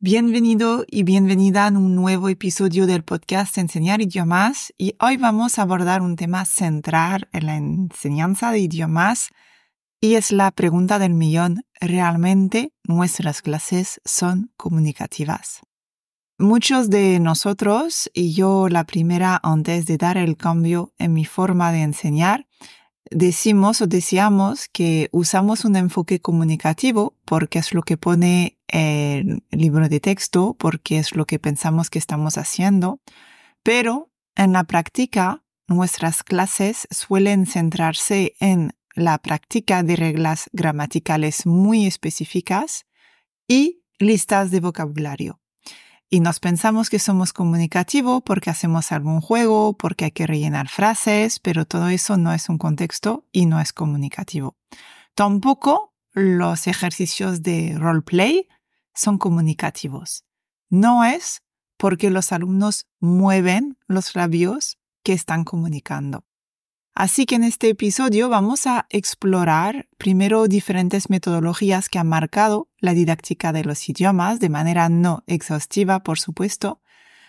Bienvenido y bienvenida a un nuevo episodio del podcast Enseñar Idiomas, y hoy vamos a abordar un tema central en la enseñanza de idiomas y es la pregunta del millón: ¿realmente nuestras clases son comunicativas? Muchos de nosotros, y yo la primera antes de dar el cambio en mi forma de enseñar, decimos o deseamos que usamos un enfoque comunicativo porque es lo que pone el libro de texto, porque es lo que pensamos que estamos haciendo, pero en la práctica nuestras clases suelen centrarse en la práctica de reglas gramaticales muy específicas y listas de vocabulario. Y nos pensamos que somos comunicativos porque hacemos algún juego, porque hay que rellenar frases, pero todo eso no es un contexto y no es comunicativo. Tampoco los ejercicios de roleplay son comunicativos. No es porque los alumnos mueven los labios que están comunicando. Así que en este episodio vamos a explorar primero diferentes metodologías que han marcado la didáctica de los idiomas de manera no exhaustiva, por supuesto.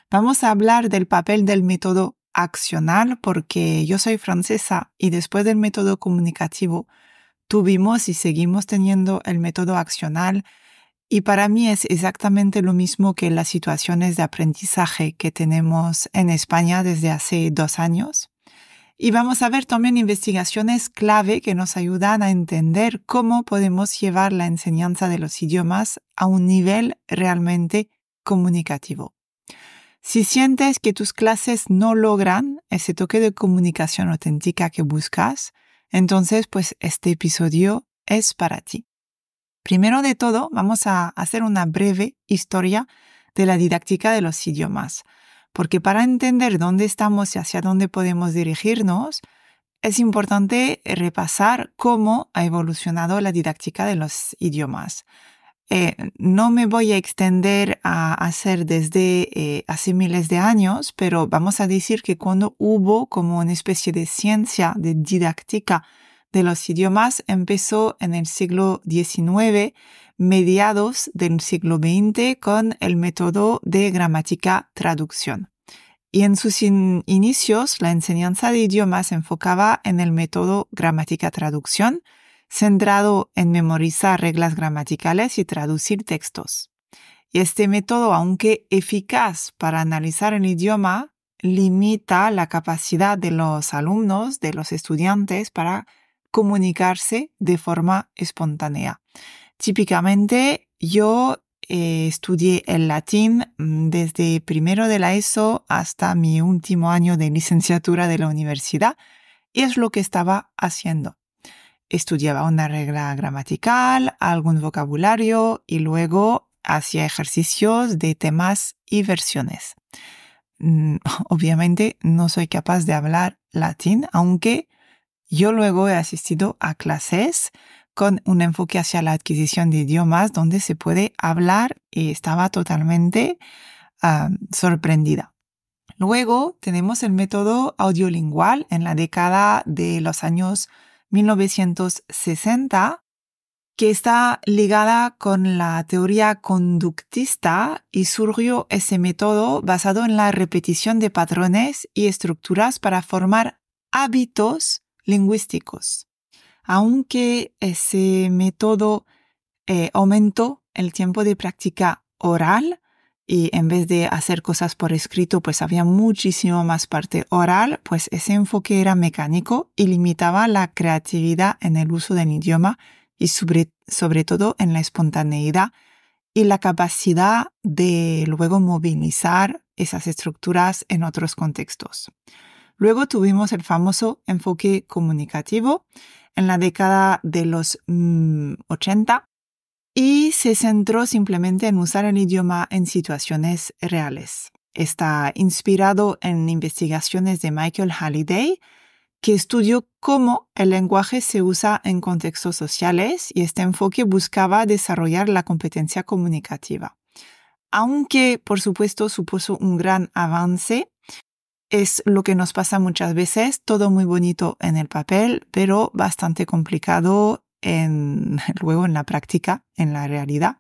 Vamos a hablar del papel del método accional porque yo soy francesa y después del método comunicativo tuvimos y seguimos teniendo el método accional, y para mí es exactamente lo mismo que las situaciones de aprendizaje que tenemos en España desde hace 2 años. Y vamos a ver también investigaciones clave que nos ayudan a entender cómo podemos llevar la enseñanza de los idiomas a un nivel realmente comunicativo. Si sientes que tus clases no logran ese toque de comunicación auténtica que buscas, entonces pues este episodio es para ti. Primero de todo, vamos a hacer una breve historia de la didáctica de los idiomas, porque para entender dónde estamos y hacia dónde podemos dirigirnos, es importante repasar cómo ha evolucionado la didáctica de los idiomas. No me voy a extender a hacer desde hace miles de años, pero vamos a decir que cuando hubo como una especie de ciencia de didáctica de los idiomas, empezó en el siglo XIX, mediados del siglo XX, con el método de gramática-traducción. Y en sus inicios, la enseñanza de idiomas se enfocaba en el método gramática-traducción, centrado en memorizar reglas gramaticales y traducir textos. Y este método, aunque eficaz para analizar el idioma, limita la capacidad de los alumnos, de los estudiantes, para comunicarse de forma espontánea. Típicamente, yo estudié el latín desde primero de la ESO hasta mi último año de licenciatura de la universidad, y es lo que estaba haciendo. Estudiaba una regla gramatical, algún vocabulario y luego hacía ejercicios de temas y versiones. Obviamente no soy capaz de hablar latín, aunque yo luego he asistido a clases con un enfoque hacia la adquisición de idiomas donde se puede hablar, y estaba totalmente sorprendida. Luego tenemos el método audiolingual en la década de los años 1960, que está ligada con la teoría conductista, y surgió ese método basado en la repetición de patrones y estructuras para formar hábitos lingüísticos. Aunque ese método aumentó el tiempo de práctica oral, y en vez de hacer cosas por escrito, pues había muchísimo más parte oral, pues ese enfoque era mecánico y limitaba la creatividad en el uso del idioma y sobre todo en la espontaneidad y la capacidad de luego movilizar esas estructuras en otros contextos. Luego tuvimos el famoso enfoque comunicativo en la década de los 80, y se centró simplemente en usar el idioma en situaciones reales. Está inspirado en investigaciones de Michael Halliday, que estudió cómo el lenguaje se usa en contextos sociales, y este enfoque buscaba desarrollar la competencia comunicativa. Aunque, por supuesto, supuso un gran avance, es lo que nos pasa muchas veces, todo muy bonito en el papel, pero bastante complicado luego en la práctica, en la realidad.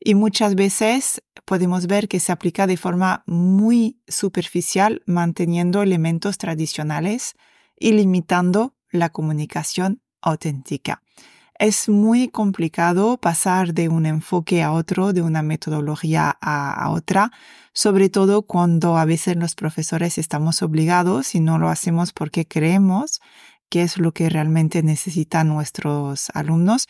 Y muchas veces podemos ver que se aplica de forma muy superficial, manteniendo elementos tradicionales y limitando la comunicación auténtica. Es muy complicado pasar de un enfoque a otro, de una metodología a otra, sobre todo cuando a veces los profesores estamos obligados y no lo hacemos porque creemos que es lo que realmente necesitan nuestros alumnos.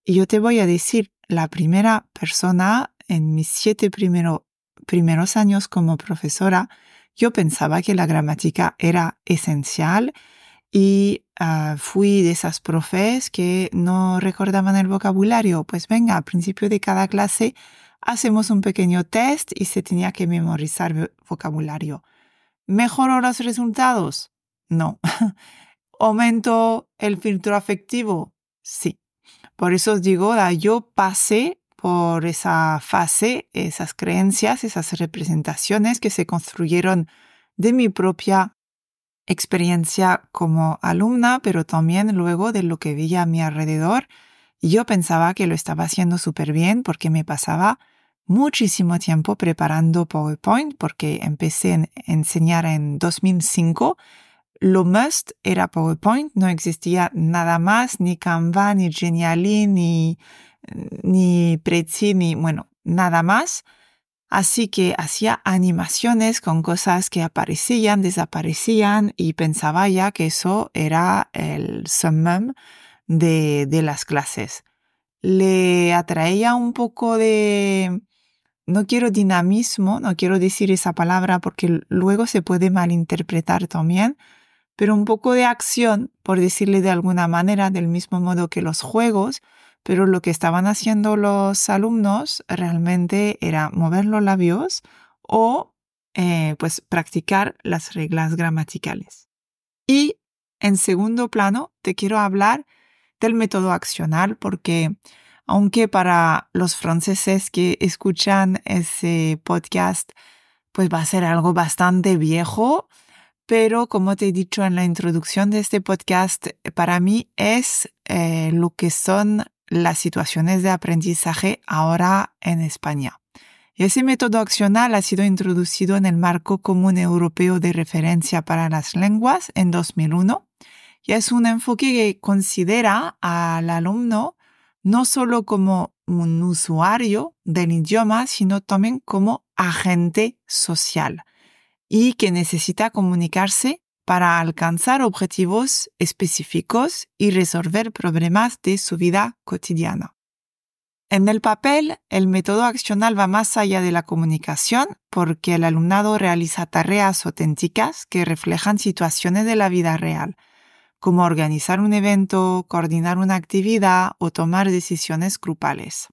Y yo te voy a decir, la primera persona en mis 7 primeros años como profesora, yo pensaba que la gramática era esencial y fui de esas profes que no recordaban el vocabulario. Pues venga, al principio de cada clase hacemos un pequeño test y se tenía que memorizar vocabulario. ¿Mejoró los resultados? No. ¿Aumentó el filtro afectivo? Sí. Por eso os digo, yo pasé por esa fase, esas creencias, esas representaciones que se construyeron de mi propia experiencia como alumna, pero también luego de lo que veía a mi alrededor. Y yo pensaba que lo estaba haciendo súper bien porque me pasaba muchísimo tiempo preparando PowerPoint, porque empecé a enseñar en 2005. Lo must era PowerPoint, no existía nada más, ni Canva, ni Genially, ni Prezi, bueno, nada más. Así que hacía animaciones con cosas que aparecían, desaparecían y pensaba ya que eso era el summum de las clases. Le atraía un poco de, no quiero dinamismo, no quiero decir esa palabra porque luego se puede malinterpretar también, pero un poco de acción, por decirle de alguna manera, del mismo modo que los juegos, pero lo que estaban haciendo los alumnos realmente era mover los labios o pues practicar las reglas gramaticales. Y en segundo plano te quiero hablar del método accional porque aunque para los franceses que escuchan ese podcast pues va a ser algo bastante viejo, pero como te he dicho en la introducción de este podcast, para mí es lo que son las situaciones de aprendizaje ahora en España. Y ese método accional ha sido introducido en el Marco Común Europeo de Referencia para las Lenguas en 2001 y es un enfoque que considera al alumno no solo como un usuario del idioma, sino también como agente social y que necesita comunicarse para alcanzar objetivos específicos y resolver problemas de su vida cotidiana. En el papel, el método accional va más allá de la comunicación porque el alumnado realiza tareas auténticas que reflejan situaciones de la vida real, como organizar un evento, coordinar una actividad o tomar decisiones grupales.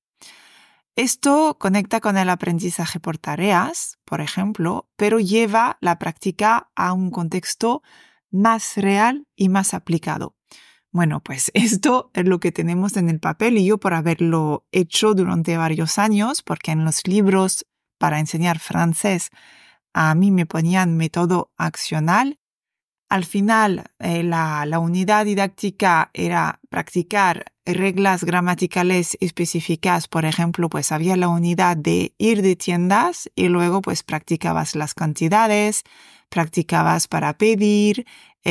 Esto conecta con el aprendizaje por tareas, por ejemplo, pero lleva la práctica a un contexto más real y más aplicado. Bueno, pues esto es lo que tenemos en el papel y yo por haberlo hecho durante varios años, porque en los libros para enseñar francés a mí me ponían método accional. Al final, la unidad didáctica era practicar reglas gramaticales específicas. Por ejemplo, pues había la unidad de ir de tiendas y luego pues practicabas las cantidades, practicabas para pedir.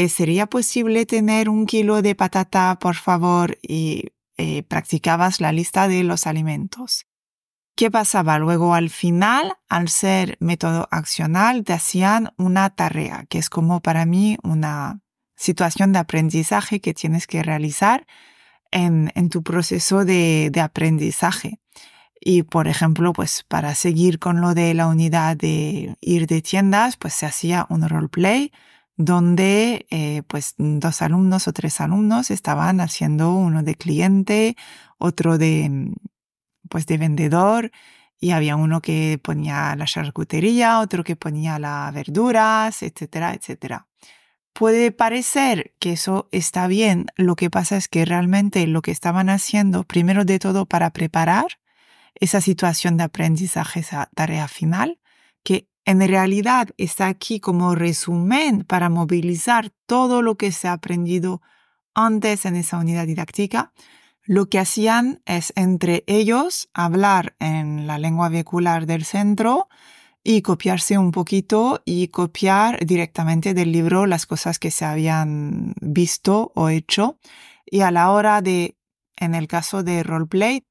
¿Sería posible tener 1 kilo de patata, por favor? Y practicabas la lista de los alimentos. ¿Qué pasaba? Luego al final, al ser método accional, te hacían una tarea, que es como para mí una situación de aprendizaje que tienes que realizar en tu proceso de aprendizaje. Y por ejemplo, pues para seguir con lo de la unidad de ir de tiendas, pues se hacía un roleplay donde pues 2 alumnos o 3 alumnos estaban haciendo uno de cliente, otro de vendedor, y había uno que ponía la charcutería, otro que ponía las verduras, etcétera, etcétera. Puede parecer que eso está bien, lo que pasa es que realmente lo que estaban haciendo, primero de todo para preparar esa situación de aprendizaje, esa tarea final, que en realidad está aquí como resumen para movilizar todo lo que se ha aprendido antes en esa unidad didáctica, lo que hacían es entre ellos hablar en la lengua vehicular del centro y copiarse un poquito y copiar directamente del libro las cosas que se habían visto o hecho. Y a la hora de, en el caso de roleplay,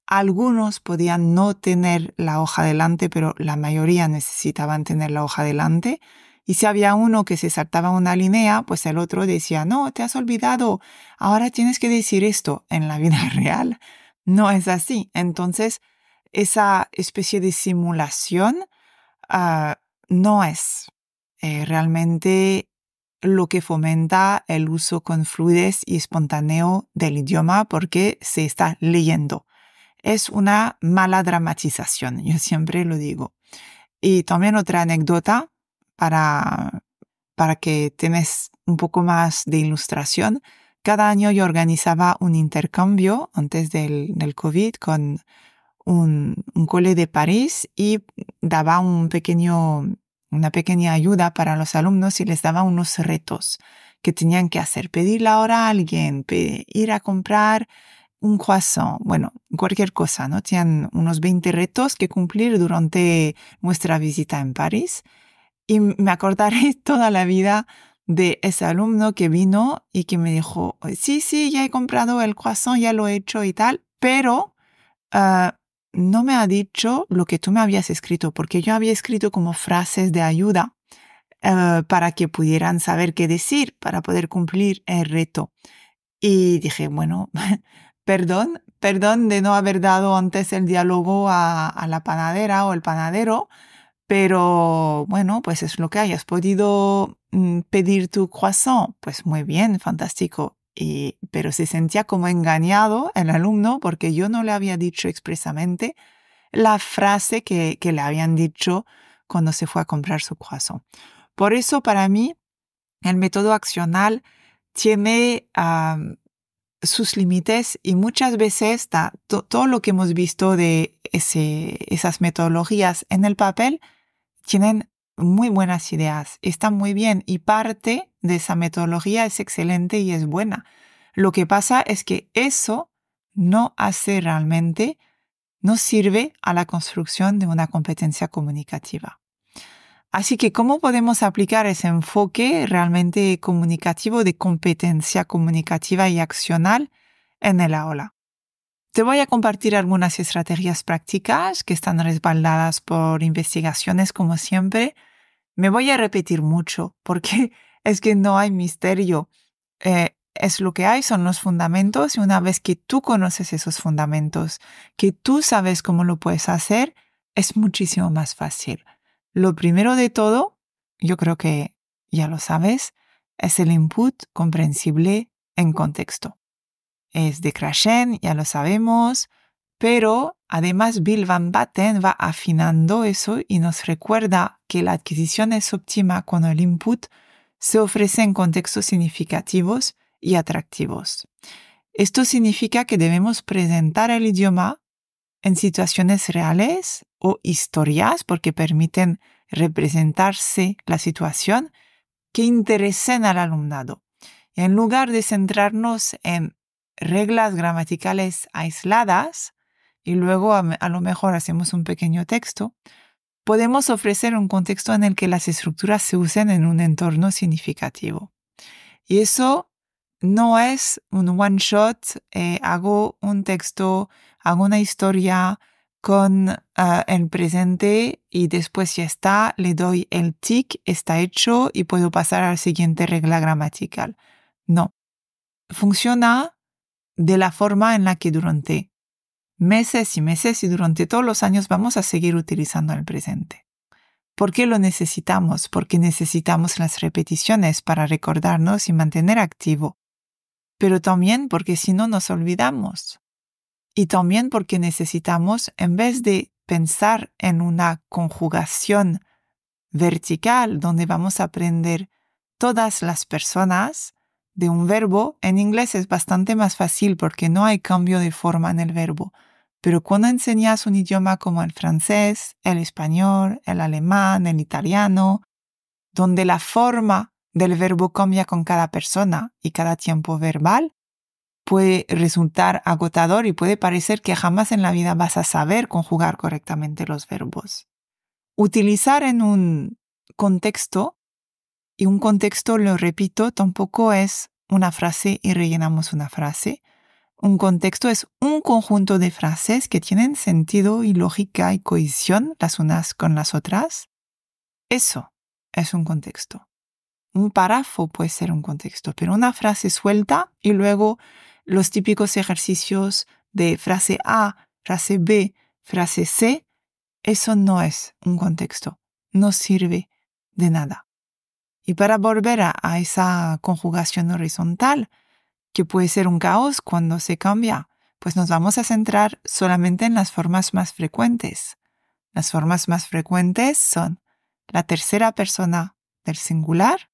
algunos podían no tener la hoja delante, pero la mayoría necesitaban tener la hoja delante. Y si había uno que se saltaba una línea, pues el otro decía, no, te has olvidado, ahora tienes que decir esto. En la vida real no es así. Entonces, esa especie de simulación no es realmente lo que fomenta el uso con fluidez y espontáneo del idioma porque se está leyendo. Es una mala dramatización, yo siempre lo digo. Y también otra anécdota para que tengas un poco más de ilustración. Cada año yo organizaba un intercambio antes del COVID con un cole de París y daba una pequeña ayuda para los alumnos y les daba unos retos que tenían que hacer. Pedirle ahora a alguien, ir a comprar un croissant, bueno, cualquier cosa, ¿no? Tenían unos 20 retos que cumplir durante nuestra visita en París. Y me acordaré toda la vida de ese alumno que vino y que me dijo, sí, ya he comprado el croissant, ya lo he hecho y tal, pero no me ha dicho lo que tú me habías escrito, porque yo había escrito como frases de ayuda para que pudieran saber qué decir, para poder cumplir el reto. Y dije, bueno, perdón de no haber dado antes el diálogo a la panadera o el panadero, pero bueno, pues es lo que hay. ¿Has podido pedir tu croissant? Pues muy bien, fantástico. Pero se sentía como engañado el alumno porque yo no le había dicho expresamente la frase que le habían dicho cuando se fue a comprar su croissant. Por eso, para mí, el método accional tiene sus límites y muchas veces todo lo que hemos visto de esas metodologías en el papel tienen muy buenas ideas, están muy bien y parte de esa metodología es excelente y es buena. Lo que pasa es que eso no sirve a la construcción de una competencia comunicativa. Así que, ¿cómo podemos aplicar ese enfoque realmente comunicativo de competencia comunicativa y accional en el aula? Te voy a compartir algunas estrategias prácticas que están respaldadas por investigaciones como siempre. Me voy a repetir mucho porque es que no hay misterio. Es lo que hay, son los fundamentos y una vez que tú conoces esos fundamentos, que tú sabes cómo lo puedes hacer, es muchísimo más fácil. Lo primero de todo, yo creo que ya lo sabes, es el input comprensible en contexto. Es de Krashen, ya lo sabemos, pero además Bill Van Batten va afinando eso y nos recuerda que la adquisición es óptima cuando el input se ofrece en contextos significativos y atractivos. Esto significa que debemos presentar el idioma en situaciones reales o historias porque permiten representarse la situación que interesen al alumnado. Y en lugar de centrarnos en reglas gramaticales aisladas y luego a lo mejor hacemos un pequeño texto, podemos ofrecer un contexto en el que las estructuras se usen en un entorno significativo. Y eso no es un one shot, hago un texto, hago una historia con el presente y después ya está, le doy el tic, está hecho y puedo pasar a la siguiente regla gramatical. No. Funciona de la forma en la que durante meses y meses y durante todos los años vamos a seguir utilizando el presente. ¿Por qué lo necesitamos? Porque necesitamos las repeticiones para recordarnos y mantener activo. Pero también porque si no nos olvidamos. Y también porque necesitamos, en vez de pensar en una conjugación vertical donde vamos a aprender todas las personas de un verbo, en inglés es bastante más fácil porque no hay cambio de forma en el verbo. Pero cuando enseñas un idioma como el francés, el español, el alemán, el italiano, donde la forma del verbo cambia con cada persona y cada tiempo verbal, puede resultar agotador y puede parecer que jamás en la vida vas a saber conjugar correctamente los verbos. Utilizar en un contexto, y un contexto, lo repito, tampoco es una frase y rellenamos una frase. Un contexto es un conjunto de frases que tienen sentido y lógica y cohesión las unas con las otras. Eso es un contexto. Un párrafo puede ser un contexto, pero una frase suelta y luego los típicos ejercicios de frase A, frase B, frase C, eso no es un contexto, no sirve de nada. Y para volver a esa conjugación horizontal, que puede ser un caos cuando se cambia, pues nos vamos a centrar solamente en las formas más frecuentes. Las formas más frecuentes son la tercera persona del singular,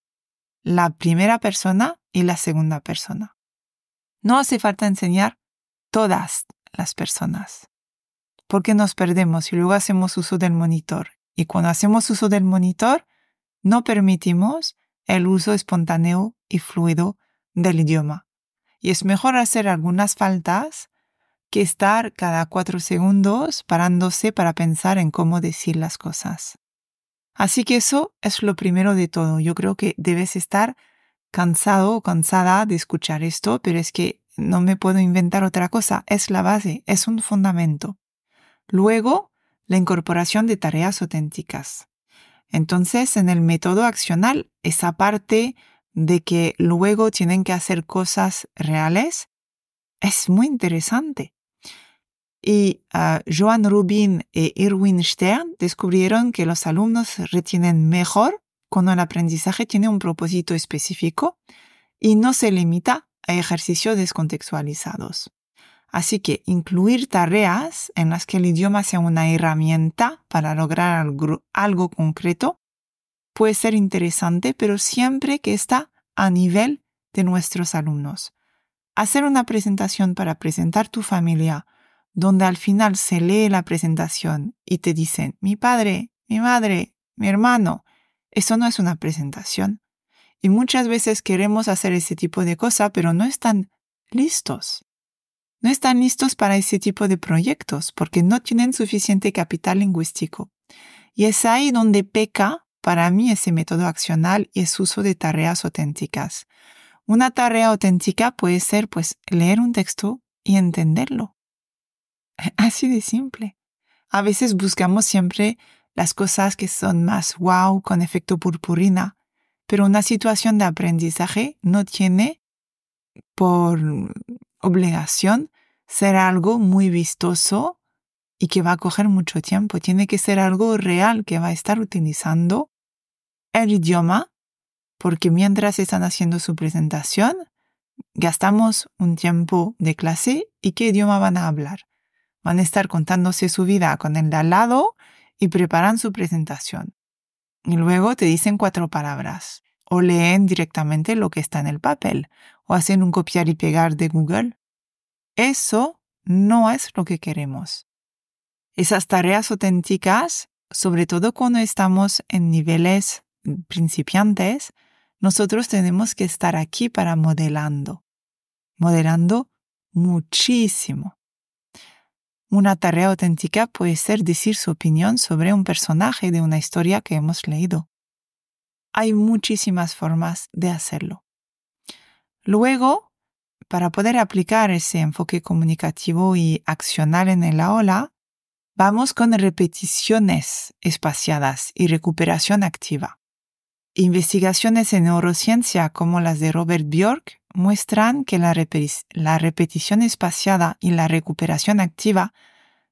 la primera persona y la segunda persona. No hace falta enseñar todas las personas, porque nos perdemos y luego hacemos uso del monitor. Y cuando hacemos uso del monitor, no permitimos el uso espontáneo y fluido del idioma. Y es mejor hacer algunas faltas que estar cada 4 segundos parándose para pensar en cómo decir las cosas. Así que eso es lo primero de todo. Yo creo que debes estar cansado o cansada de escuchar esto, pero es que no me puedo inventar otra cosa. Es la base, es un fundamento. Luego, la incorporación de tareas auténticas. Entonces, en el método accional, esa parte de que luego tienen que hacer cosas reales es muy interesante. Y Joan Rubin e Irwin Stern descubrieron que los alumnos retienen mejor cuando el aprendizaje tiene un propósito específico y no se limita a ejercicios descontextualizados. Así que incluir tareas en las que el idioma sea una herramienta para lograr algo concreto puede ser interesante, pero siempre que está a nivel de nuestros alumnos. Hacer una presentación para presentar tu familia, donde al final se lee la presentación y te dicen, mi padre, mi madre, mi hermano, eso no es una presentación. Y muchas veces queremos hacer ese tipo de cosas, pero no están listos. No están listos para ese tipo de proyectos porque no tienen suficiente capital lingüístico. Y es ahí donde peca para mí ese método accional y ese uso de tareas auténticas. Una tarea auténtica puede ser, pues, leer un texto y entenderlo. Así de simple. A veces buscamos siempre las cosas que son más wow, con efecto purpurina, pero una situación de aprendizaje no tiene por obligación ser algo muy vistoso y que va a coger mucho tiempo. Tiene que ser algo real que va a estar utilizando el idioma, porque mientras están haciendo su presentación, gastamos un tiempo de clase y ¿qué idioma van a hablar? Van a estar contándose su vida con el de al lado y preparan su presentación. Y luego te dicen 4 palabras, o leen directamente lo que está en el papel, o hacen un copiar y pegar de Google. Eso no es lo que queremos. Esas tareas auténticas, sobre todo cuando estamos en niveles principiantes, nosotros tenemos que estar aquí para modelando muchísimo. Una tarea auténtica puede ser decir su opinión sobre un personaje de una historia que hemos leído. Hay muchísimas formas de hacerlo. Luego, para poder aplicar ese enfoque comunicativo y accional en el aula, vamos con repeticiones espaciadas y recuperación activa. Investigaciones en neurociencia como las de Robert Bjork muestran que la repetición espaciada y la recuperación activa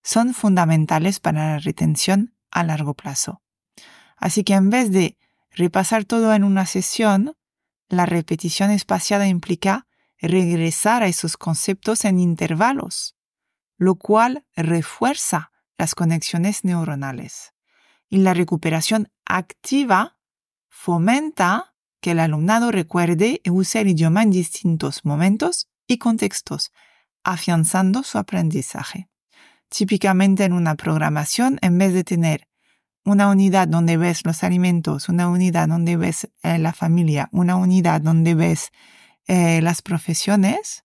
son fundamentales para la retención a largo plazo. Así que en vez de repasar todo en una sesión, la repetición espaciada implica regresar a esos conceptos en intervalos, lo cual refuerza las conexiones neuronales. Y la recuperación activa fomenta que el alumnado recuerde y use el idioma en distintos momentos y contextos, afianzando su aprendizaje. Típicamente en una programación, en vez de tener una unidad donde ves los alimentos, una unidad donde ves la familia, una unidad donde ves las profesiones,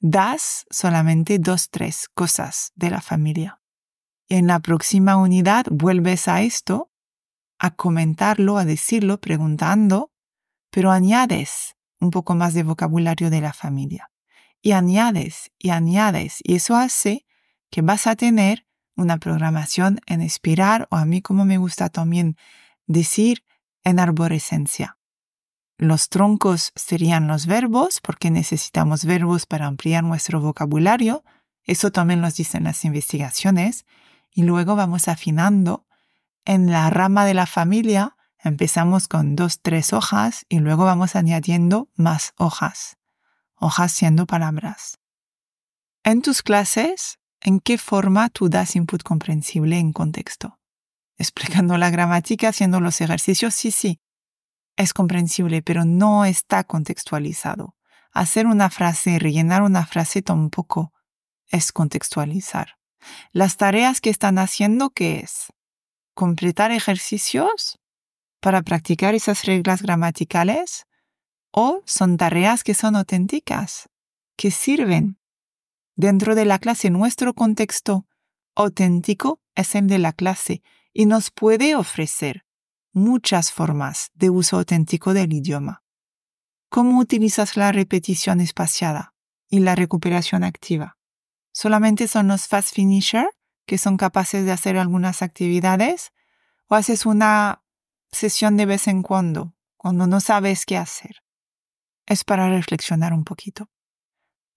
das solamente 2-3 cosas de la familia. En la próxima unidad vuelves a esto, a comentarlo, a decirlo, preguntando, pero añades un poco más de vocabulario de la familia. Y añades, y eso hace que vas a tener una programación en espiral, o a mí como me gusta también decir, en arborescencia. Los troncos serían los verbos, porque necesitamos verbos para ampliar nuestro vocabulario. Eso también nos dicen las investigaciones. Y luego vamos afinando. En la rama de la familia empezamos con 2-3 hojas y luego vamos añadiendo más hojas. Hojas siendo palabras. En tus clases, ¿en qué forma tú das input comprensible en contexto? Explicando la gramática, haciendo los ejercicios, sí. Es comprensible, pero no está contextualizado. Hacer una frase, rellenar una frase tampoco es contextualizar. Las tareas que están haciendo, ¿qué es? Completar ejercicios para practicar esas reglas gramaticales, o son tareas que son auténticas, que sirven. Dentro de la clase, nuestro contexto auténtico es el de la clase y nos puede ofrecer muchas formas de uso auténtico del idioma. ¿Cómo utilizas la repetición espaciada y la recuperación activa? ¿Solamente son los fast finisher que son capaces de hacer algunas actividades? ¿O haces una sesión de vez en cuando no sabes qué hacer? Es para reflexionar un poquito.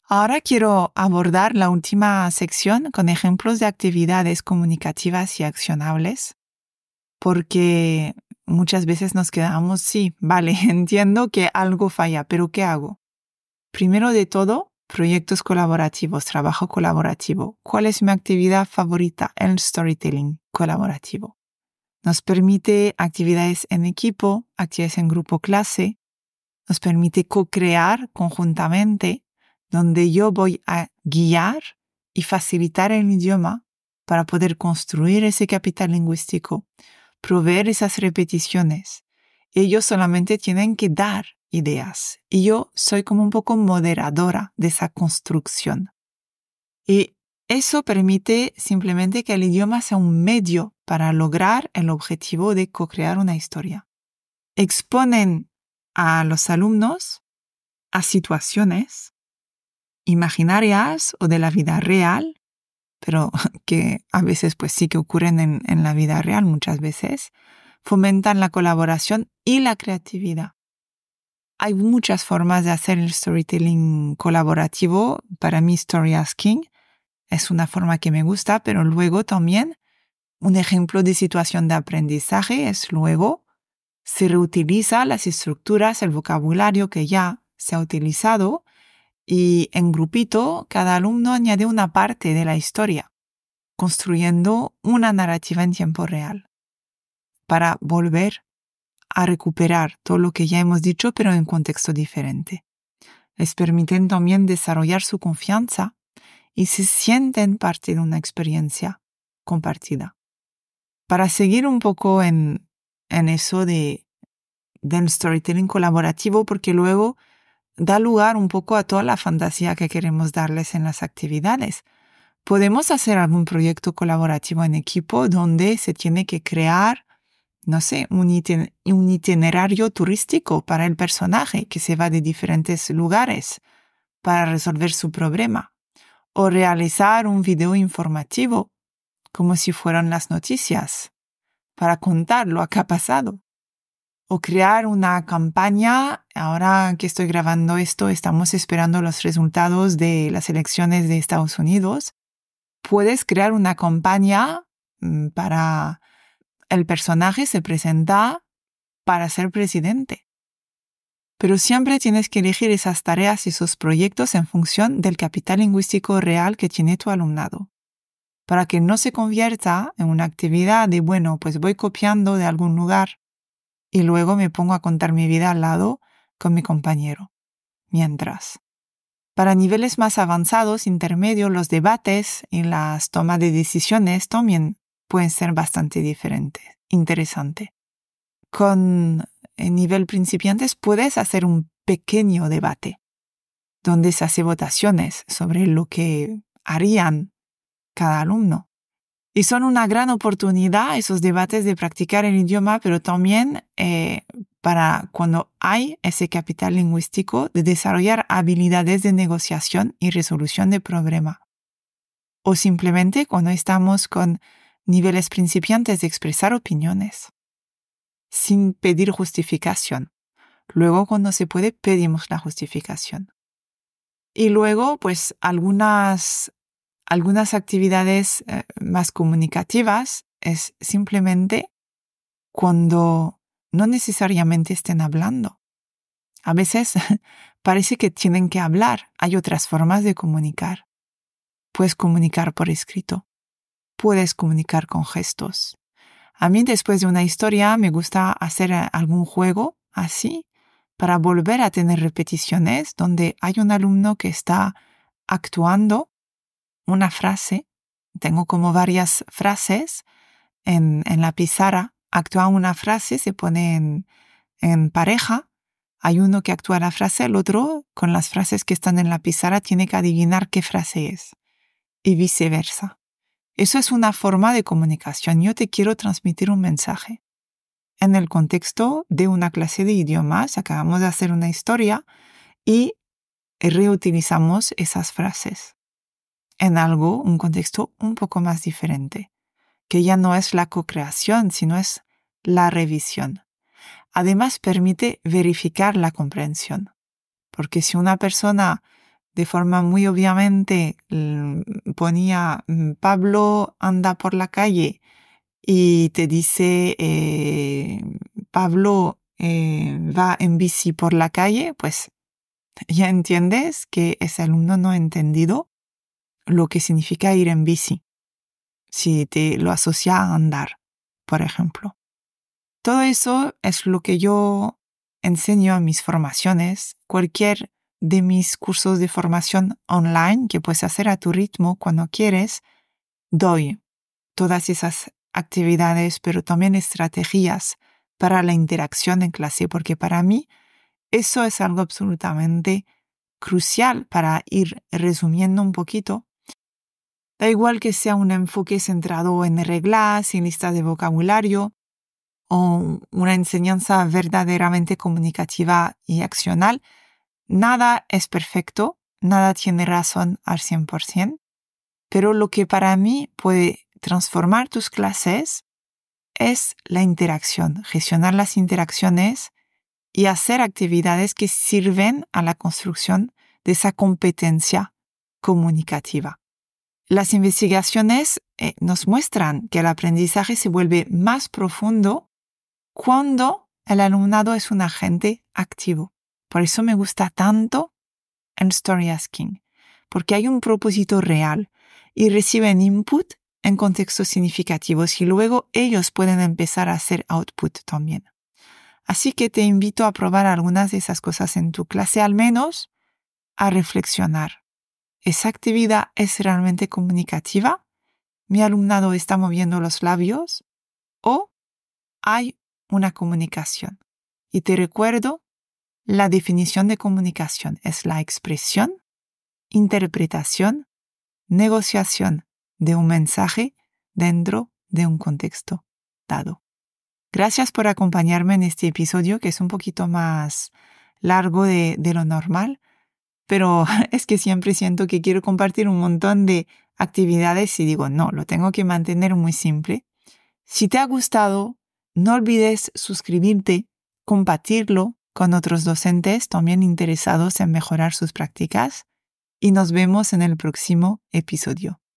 Ahora quiero abordar la última sección con ejemplos de actividades comunicativas y accionables, porque muchas veces nos quedamos, sí, vale, entiendo que algo falla, pero ¿qué hago? Primero de todo, proyectos colaborativos, trabajo colaborativo. ¿Cuál es mi actividad favorita? El storytelling colaborativo. Nos permite actividades en equipo, actividades en grupo clase, nos permite co-crear conjuntamente, donde yo voy a guiar y facilitar el idioma para poder construir ese capital lingüístico, proveer esas repeticiones. Ellos solamente tienen que dar ideas y yo soy como un poco moderadora de esa construcción. Y eso permite simplemente que el idioma sea un medio para lograr el objetivo de co-crear una historia. Exponen a los alumnos a situaciones imaginarias o de la vida real, pero que a veces pues sí que ocurren en la vida real muchas veces, fomentan la colaboración y la creatividad. Hay muchas formas de hacer el storytelling colaborativo. Para mí, story asking es una forma que me gusta, pero luego también un ejemplo de situación de aprendizaje es luego se reutiliza las estructuras, el vocabulario que ya se ha utilizado y en grupito cada alumno añade una parte de la historia, construyendo una narrativa en tiempo real para volver a recuperar todo lo que ya hemos dicho, pero en contexto diferente. Les permiten también desarrollar su confianza y se sienten parte de una experiencia compartida. Para seguir un poco en eso del storytelling colaborativo, porque luego da lugar un poco a toda la fantasía que queremos darles en las actividades. Podemos hacer algún proyecto colaborativo en equipo donde se tiene que crear, no sé, un itinerario turístico para el personaje que se va de diferentes lugares para resolver su problema. O realizar un video informativo como si fueran las noticias para contar lo que ha pasado. O crear una campaña. Ahora que estoy grabando esto, estamos esperando los resultados de las elecciones de Estados Unidos. Puedes crear una campaña para el personaje se presenta para ser presidente. Pero siempre tienes que elegir esas tareas y esos proyectos en función del capital lingüístico real que tiene tu alumnado, para que no se convierta en una actividad de, bueno, pues voy copiando de algún lugar y luego me pongo a contar mi vida al lado con mi compañero. Mientras, para niveles más avanzados, intermedios, los debates y las tomas de decisiones también pueden ser bastante diferentes, interesantes. Con el nivel principiantes puedes hacer un pequeño debate donde se hace votaciones sobre lo que harían cada alumno. Y son una gran oportunidad esos debates de practicar el idioma, pero también para cuando hay ese capital lingüístico de desarrollar habilidades de negociación y resolución de problemas. O simplemente cuando estamos con niveles principiantes de expresar opiniones, sin pedir justificación. Luego, cuando se puede, pedimos la justificación. Y luego, pues, algunas actividades más comunicativas es simplemente cuando no necesariamente estén hablando. A veces parece que tienen que hablar. Hay otras formas de comunicar. Puedes comunicar por escrito. Puedes comunicar con gestos. A mí, después de una historia, me gusta hacer algún juego así para volver a tener repeticiones donde hay un alumno que está actuando una frase. Tengo como varias frases en la pizarra. Actúa una frase, se pone en pareja. Hay uno que actúa la frase, el otro, con las frases que están en la pizarra, tiene que adivinar qué frase es. Y viceversa. Eso es una forma de comunicación. Yo te quiero transmitir un mensaje. En el contexto de una clase de idiomas, acabamos de hacer una historia y reutilizamos esas frases en un contexto un poco más diferente, que ya no es la co-creación, sino es la revisión. Además, permite verificar la comprensión, porque si una persona de forma muy obviamente ponía Pablo anda por la calle y te dice Pablo va en bici por la calle, pues ya entiendes que ese alumno no ha entendido lo que significa ir en bici, si te lo asocia a andar, por ejemplo. Todo eso es lo que yo enseño en mis formaciones, cualquier de mis cursos de formación online que puedes hacer a tu ritmo cuando quieres, doy todas esas actividades, pero también estrategias para la interacción en clase, porque para mí eso es algo absolutamente crucial para ir resumiendo un poquito. Da igual que sea un enfoque centrado en reglas y listas de vocabulario o una enseñanza verdaderamente comunicativa y accional, nada es perfecto, nada tiene razón al 100%, pero lo que para mí puede transformar tus clases es la interacción, gestionar las interacciones y hacer actividades que sirven a la construcción de esa competencia comunicativa. Las investigaciones nos muestran que el aprendizaje se vuelve más profundo cuando el alumnado es un agente activo. Por eso me gusta tanto el story asking, porque hay un propósito real y reciben input en contextos significativos y luego ellos pueden empezar a hacer output también. Así que te invito a probar algunas de esas cosas en tu clase, al menos a reflexionar. ¿Esa actividad es realmente comunicativa? ¿Mi alumnado está moviendo los labios? ¿O hay una comunicación? Y te recuerdo, la definición de comunicación es la expresión, interpretación, negociación de un mensaje dentro de un contexto dado. Gracias por acompañarme en este episodio, que es un poquito más largo de lo normal, pero es que siempre siento que quiero compartir un montón de actividades y digo, no, lo tengo que mantener muy simple. Si te ha gustado, no olvides suscribirte, compartirlo con otros docentes también interesados en mejorar sus prácticas y nos vemos en el próximo episodio.